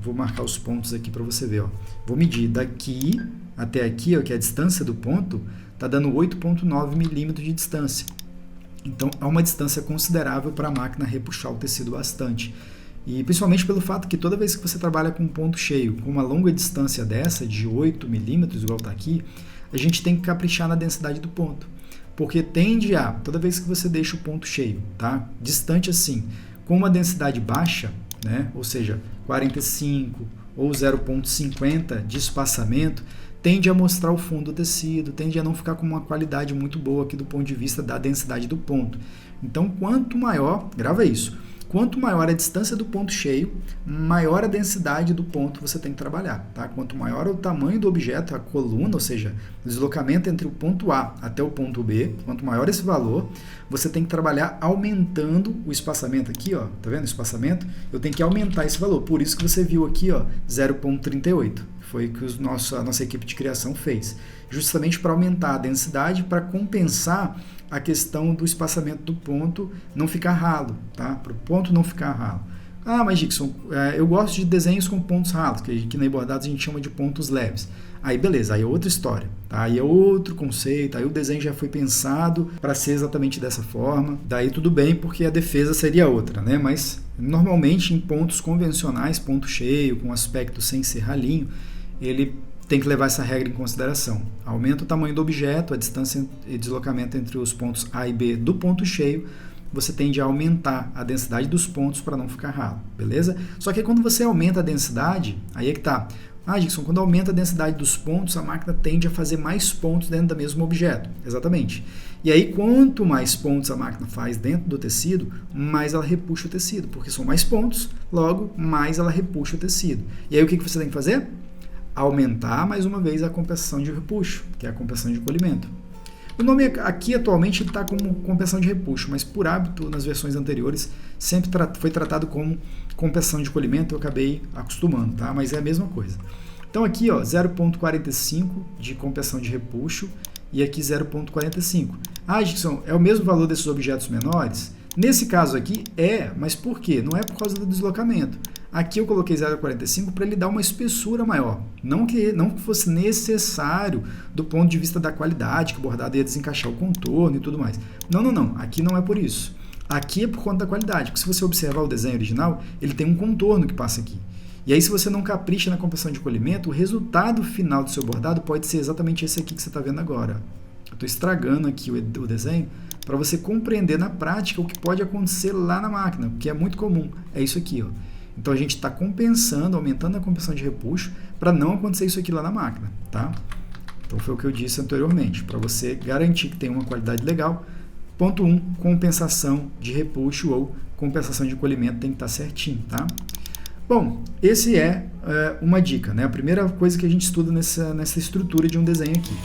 vou marcar os pontos aqui para você ver. Ó. Vou medir daqui até aqui, ó, que é a distância do ponto, está dando 8,9 milímetros de distância. Então, é uma distância considerável para a máquina repuxar o tecido bastante. E principalmente pelo fato que toda vez que você trabalha com um ponto cheio, com uma longa distância dessa, de 8 milímetros, igual está aqui, a gente tem que caprichar na densidade do ponto. Porque tende a, toda vez que você deixa o ponto cheio, tá? Distante assim, com uma densidade baixa, né? Ou seja, 45 ou 0,50 de espaçamento, tende a mostrar o fundo do tecido, tende a não ficar com uma qualidade muito boa aqui do ponto de vista da densidade do ponto. Então, quanto maior, grava isso, quanto maior a distância do ponto cheio, maior a densidade do ponto você tem que trabalhar. Tá? Quanto maior o tamanho do objeto, a coluna, ou seja, o deslocamento entre o ponto A até o ponto B, quanto maior esse valor, você tem que trabalhar aumentando o espaçamento aqui, ó, tá vendo o espaçamento? Eu tenho que aumentar esse valor, por isso que você viu aqui, ó, 0,38. Foi o que a nossa equipe de criação fez, justamente para aumentar a densidade, para compensar a questão do espaçamento do ponto não ficar ralo, tá? Para o ponto não ficar ralo. Ah, mas Dixon, eu gosto de desenhos com pontos ralos, que na bordados a gente chama de pontos leves. Aí beleza, aí é outra história, tá? Aí é outro conceito, aí o desenho já foi pensado para ser exatamente dessa forma, daí tudo bem, porque a defesa seria outra, né? Mas normalmente em pontos convencionais, ponto cheio, com aspecto sem ser ralinho, ele tem que levar essa regra em consideração. Aumenta o tamanho do objeto, a distância e deslocamento entre os pontos A e B do ponto cheio, você tende a aumentar a densidade dos pontos para não ficar ralo, beleza? Só que quando você aumenta a densidade, aí é que tá. Ah, Dixon, quando aumenta a densidade dos pontos, a máquina tende a fazer mais pontos dentro do mesmo objeto. Exatamente. E aí, quanto mais pontos a máquina faz dentro do tecido, mais ela repuxa o tecido, porque são mais pontos, logo, mais ela repuxa o tecido. E aí, o que você tem que fazer? Aumentar mais uma vez a compensação de repuxo, que é a compensação de colhimento. O nome aqui atualmente está como compensação de repuxo, mas por hábito nas versões anteriores sempre foi tratado como compensação de colhimento, eu acabei acostumando, tá? Mas é a mesma coisa. Então aqui, ó, 0,45 de compensação de repuxo e aqui 0,45. Ah, Dixon, é o mesmo valor desses objetos menores? Nesse caso aqui mas por quê? Não é por causa do deslocamento. Aqui eu coloquei 0,45 para ele dar uma espessura maior. Não que fosse necessário do ponto de vista da qualidade, que o bordado ia desencaixar o contorno e tudo mais. Não. Aqui não é por isso. Aqui é por conta da qualidade. Porque se você observar o desenho original, ele tem um contorno que passa aqui. E aí, se você não capricha na compensação de colhimento, o resultado final do seu bordado pode ser exatamente esse aqui que você está vendo agora. Eu estou estragando aqui o desenho para você compreender na prática o que pode acontecer lá na máquina, que é muito comum. É isso aqui, ó. Então, a gente está compensando, aumentando a compensação de repuxo para não acontecer isso aqui lá na máquina, tá? Então, foi o que eu disse anteriormente, para você garantir que tem uma qualidade legal. Ponto 1, compensação de repuxo ou compensação de colhimento tem que estar certinho, tá? Bom, esse é uma dica, né? A primeira coisa que a gente estuda nessa estrutura de um desenho aqui.